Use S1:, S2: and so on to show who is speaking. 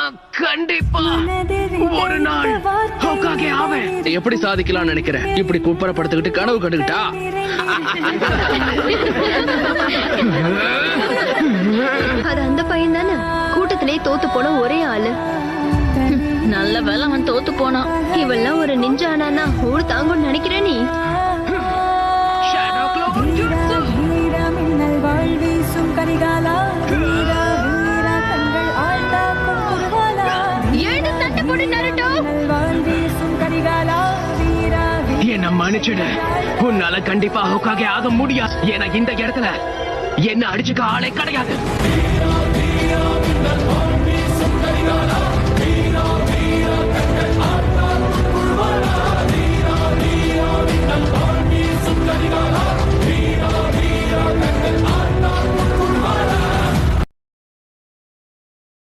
S1: நான் கண்டிப்பா ஒரு நாள் ஹோக்காகே ஆவேன்.
S2: எப்படி சாதிக்கலாம்னு நினைக்கிறேன்? இப்படி குப்பரப்படுத்திக்கிட்டு கனவு கண்டுகிட்டா?
S3: அது அந்த பையன் தானே கூட்டத்திலே தோத்து போன ஒரே ஆளு. நல்ல வேலை அவன் தோத்து போனான். இவெல்லாம் ஒரு நிஞ்சா ஆனானா ஊரு தாங்கும்னு நினைக்கிற நீ?
S1: Shadow clone jutsu.
S3: ஏன் சண்டை போடு நருட்டோ?
S1: என்ன மன்னிச்சிடு. உன்னால கண்டிப்பா ஹோக்காகே ஆக முடியாது. ஏன்னா இந்த இடத்துல என்ன அடிச்சுக்க ஆளே கிடையாது.